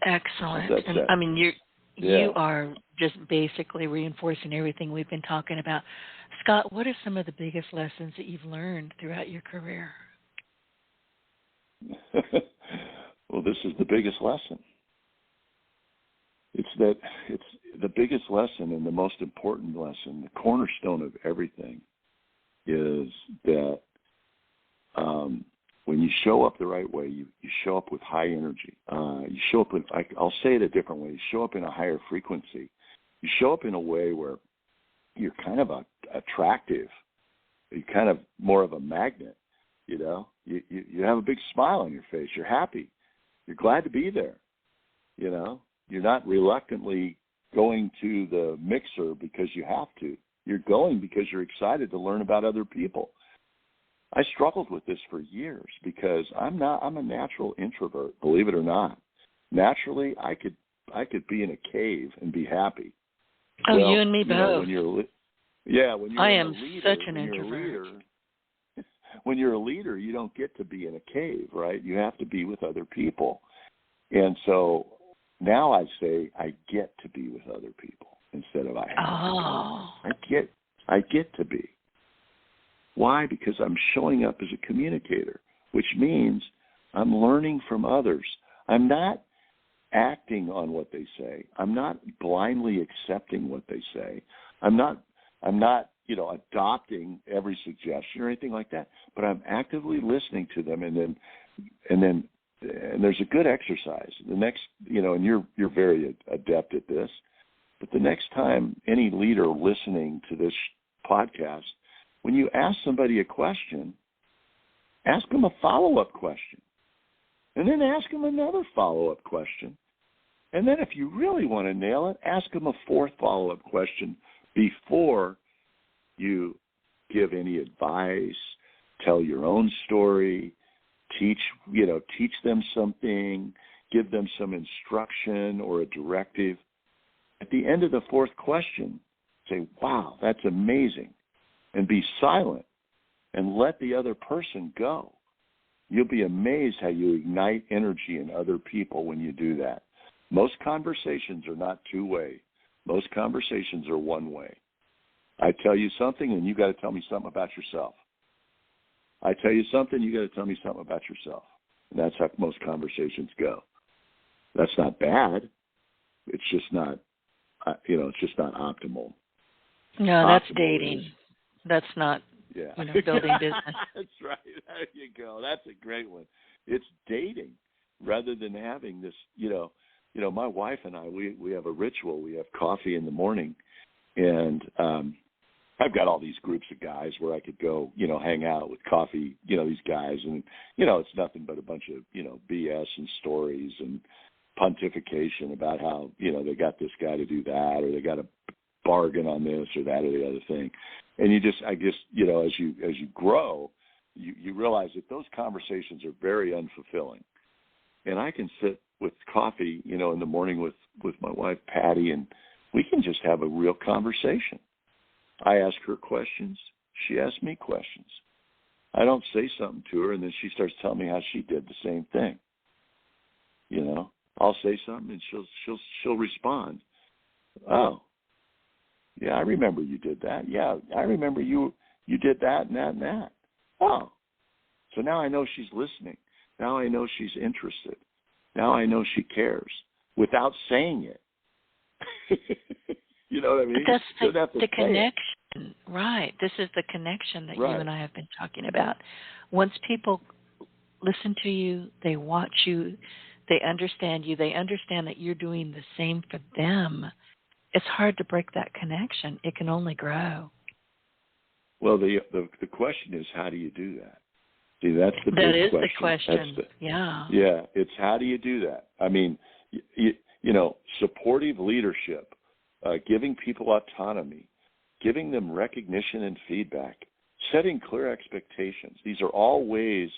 Excellent. And you are just basically reinforcing everything we've been talking about. Scott, what are some of the biggest lessons that you've learned throughout your career? Well, this is the biggest lesson. It's the biggest lesson and the most important lesson, the cornerstone of everything, is that when you show up the right way, you show up with high energy. You show up with, I'll say it a different way, you show up in a higher frequency. You show up in a way where you're kind of attractive. You're kind of more of a magnet, You have a big smile on your face. You're happy. You're glad to be there. You're not reluctantly going to the mixer because you have to. You're going because you're excited to learn about other people. I struggled with this for years because I'm a natural introvert, believe it or not. Naturally, I could be in a cave and be happy. Oh, well, you and me both. When you're I am leader, such an introvert. When you're a leader, you don't get to be in a cave, right? You have to be with other people. And so now I say I get to be with other people instead of I have to be. I get to be. Why? Because I'm showing up as a communicator, which means I'm learning from others. I'm not acting on what they say. I'm not blindly accepting what they say. I'm not, adopting every suggestion or anything like that, but I'm actively listening to them, and there's a good exercise. The next, and you're very adept at this, but the next time any leader listening to this podcast, when you ask somebody a question, ask them a follow-up question, and then ask them another follow-up question. And then if you really want to nail it, ask them a fourth follow-up question before you give any advice, tell your own story, teach them something, give them some instruction or a directive. At the end of the fourth question, say, wow, that's amazing, and be silent and let the other person go. You'll be amazed how you ignite energy in other people when you do that. Most conversations are not two-way. Most conversations are one-way. I tell you something, and you got to tell me something about yourself. I tell you something, you got to tell me something about yourself. And that's how most conversations go. That's not bad. It's just not, it's just not optimal. No, that's dating. That's not, building business. That's right. There you go. That's a great one. It's dating rather than having this, my wife and I, we have a ritual. We have coffee in the morning, and I've got all these groups of guys where I could go, hang out with coffee, these guys, and, it's nothing but a bunch of, BS and stories and pontification about how, they got this guy to do that, or they got a bargain on this or that or the other thing. And I guess, as you grow, you realize that those conversations are very unfulfilling. And I can sit with coffee, in the morning with my wife, Patty, and we can just have a real conversation. I ask her questions. She asks me questions. I don't say something to her, and then she starts telling me how she did the same thing. I'll say something, and she'll respond. Oh, yeah, I remember you did that. Yeah, I remember you did that and that and that. Oh, so now I know she's listening. Now I know she's interested. Now I know she cares without saying it. You know what I mean? But that's the connection, right? This is the connection that you and I have been talking about. Once people listen to you, they watch you, they understand you, they understand that you're doing the same for them. It's hard to break that connection. It can only grow. Well, the question is, how do you do that? See, that's the big question. That is the question. Yeah, it's how do you do that? I mean, supportive leadership, giving people autonomy, giving them recognition and feedback, setting clear expectations. These are all ways,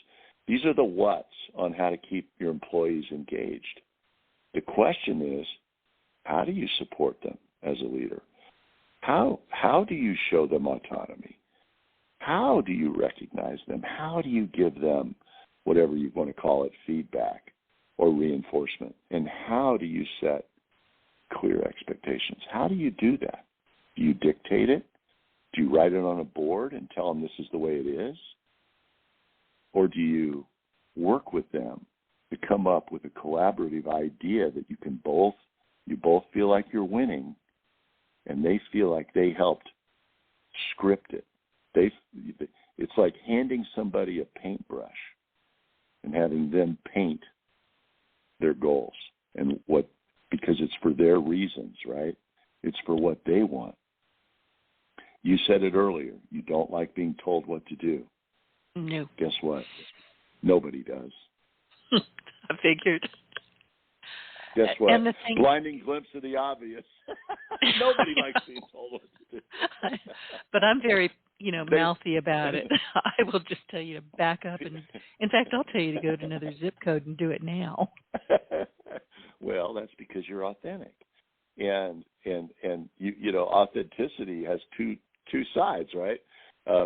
these are the what's on how to keep your employees engaged. The question is, how do you support them as a leader? How do you show them autonomy? How do you recognize them? How do you give them, whatever you want to call it, feedback or reinforcement? And how do you set clear expectations? How do you do that? Do you dictate it? Do you write it on a board and tell them this is the way it is? Or do you work with them to come up with a collaborative idea that you both feel like you're winning, and they feel like they helped script it? It's like handing somebody a paintbrush and having them paint their goals because it's for their reasons, right? It's for what they want. You said it earlier. You don't like being told what to do. No. Guess what? Nobody does. I figured. Guess what? And the thing, blinding glimpse of the obvious. Nobody likes being told what to do. But I'm very, mouthy about it. I will just tell you to back up, and in fact, I'll tell you to go to another zip code and do it now. Well, that's because you're authentic, and authenticity has two sides, right?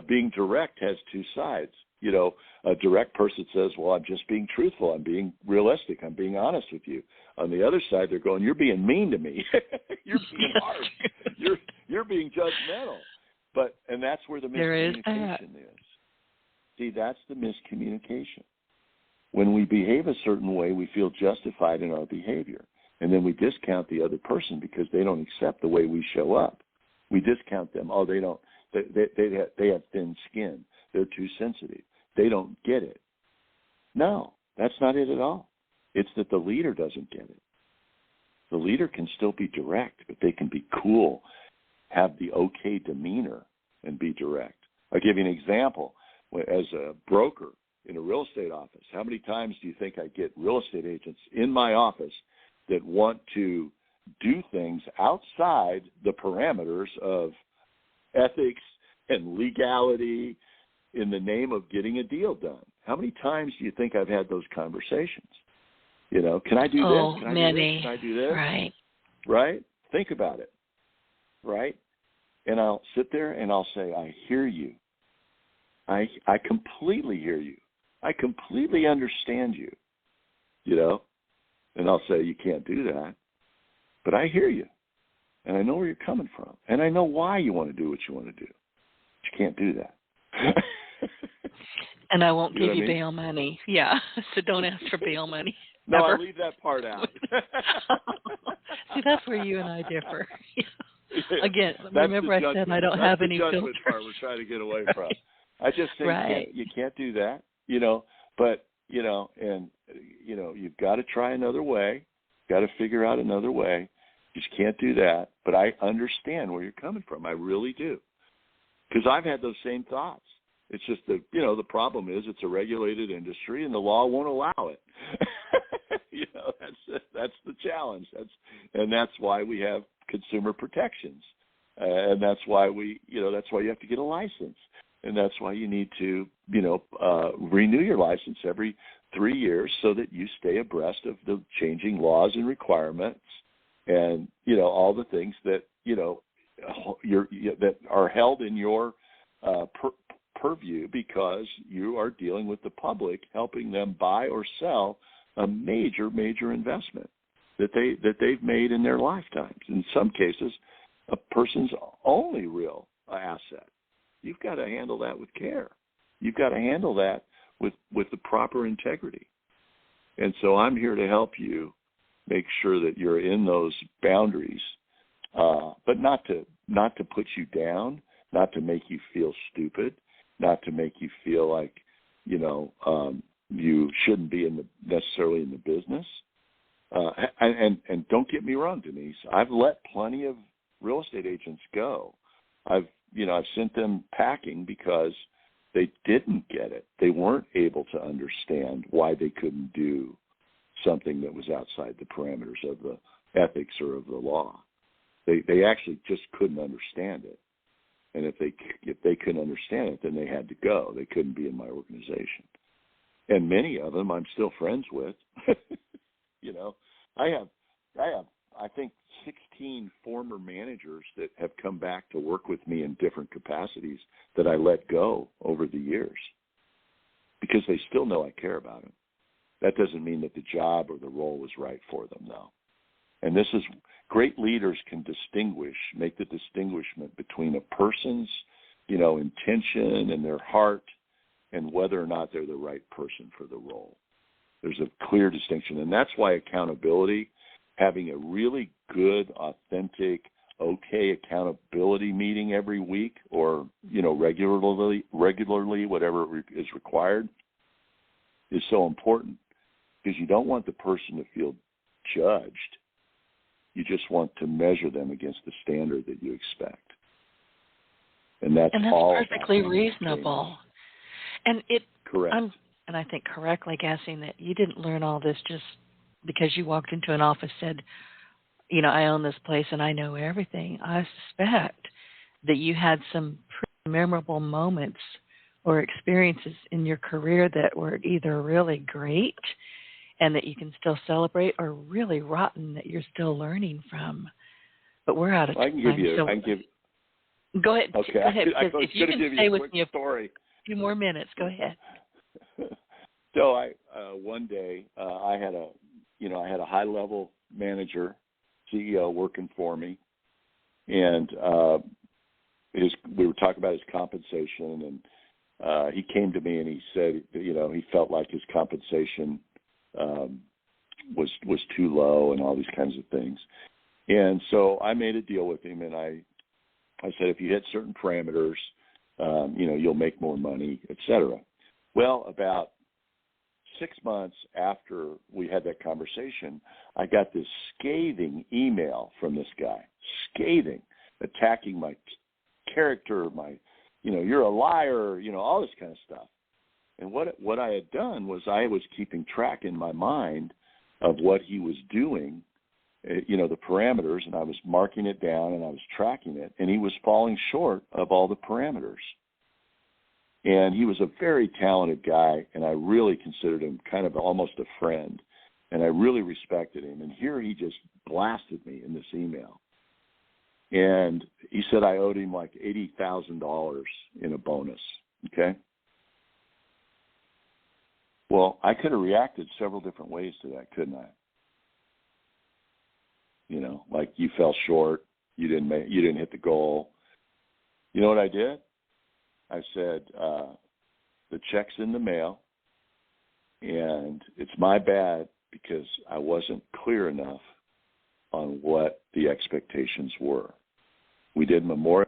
Being direct has two sides. A direct person says, well, I'm just being truthful. I'm being realistic. I'm being honest with you. On the other side, they're going, you're being mean to me. You're being harsh. You're being judgmental. And that's where the miscommunication is. See, that's the miscommunication. When we behave a certain way, we feel justified in our behavior. And then we discount the other person because they don't accept the way we show up. We discount them. Oh, they don't, They have thin skin. They're too sensitive. They don't get it. No, that's not it at all. It's that the leader doesn't get it. The leader can still be direct, but they can be cool, have the okay demeanor, and be direct. I'll give you an example. As a broker in a real estate office, how many times do you think I get real estate agents in my office that want to do things outside the parameters of ethics and legality in the name of getting a deal done? How many times do you think I've had those conversations? You know, can I do this? Can I many. do this? Can I do this? Right. Right? Think about it. Right? And I'll sit there and I'll say, I hear you. I completely hear you. I completely understand you. You know? And I'll say, you can't do that. But I hear you. And I know where you're coming from. And I know why you want to do what you want to do. But you can't do that. And I won't give you I mean? bail money. Yeah. So don't ask for bail money. No, ever. I leave that part out. See, that's where you and I differ. Again, remember I said I don't have any filters. That's the part we're trying to get away from. I just say right. you can't do that, you know, but, you know, and, you know, you've got to try another way, got to figure out another way. You just can't do that. But I understand where you're coming from. I really do. Because I've had those same thoughts. It's just that, you know, the problem is it's a regulated industry and the law won't allow it. You know, that's the challenge. That's why we have consumer protections. And that's why that's why you have to get a license. And that's why you need to, you know, renew your license every 3 years so that you stay abreast of the changing laws and requirements and, you know, all the things that, you know, that are held in your purview because you are dealing with the public, helping them buy or sell a major investment that they've made in their lifetimes. In some cases, a person's only real asset. You've got to handle that with care. You've got to handle that with the proper integrity. And so I'm here to help you make sure that you're in those boundaries, but not to put you down, not to make you feel stupid, not to make you feel like, you know, you shouldn't be necessarily in the business. And don't get me wrong, Denise, I've let plenty of real estate agents go. I've sent them packing because they didn't get it. They weren't able to understand why they couldn't do something that was outside the parameters of the ethics or of the law. They actually just couldn't understand it. And if they couldn't understand it, then they had to go. They couldn't be in my organization. And many of them I'm still friends with. You know, I have I think 16 former managers that have come back to work with me in different capacities that I let go over the years because they still know I care about them. That doesn't mean that the job or the role was right for them, though. And this is great leaders can make the distinguishment between a person's, you know, intention and their heart and whether or not they're the right person for the role. There's a clear distinction. And that's why accountability, having a really good, authentic, okay accountability meeting every week or, you know, regularly, whatever is required, is so important because you don't want the person to feel judged. You just want to measure them against the standard that you expect. And that's all perfectly reasonable. And correct. And I think correctly guessing that you didn't learn all this just because you walked into an office and said, you know, I own this place and I know everything. I suspect that you had some pretty memorable moments or experiences in your career that were either really great and that you can still celebrate or really rotten that you're still learning from. But we're out of time. Go ahead. Okay. Go ahead. If you can stay with me a few more minutes, go ahead. So one day I had a high-level manager, CEO working for me, and we were talking about his compensation, and he came to me and he said, you know, he felt like his compensation was too low and all these kinds of things. And so I made a deal with him, and I I said, if you hit certain parameters, you'll make more money, et cetera. Well, about 6 months after we had that conversation, I got this scathing email from this guy, attacking my character, you're a liar, all this kind of stuff. And what I had done was I was keeping track in my mind of what he was doing, the parameters, and I was marking it down and I was tracking it, and he was falling short of all the parameters. And he was a very talented guy, and I really considered him kind of almost a friend, and I really respected him. And here he just blasted me in this email. And he said I owed him like $80,000 in a bonus, okay? Well, I could have reacted several different ways to that, couldn't I? Like you fell short, you didn't hit the goal. You know what I did? I said, the check's in the mail, and it's my bad because I wasn't clear enough on what the expectations were. We did memorial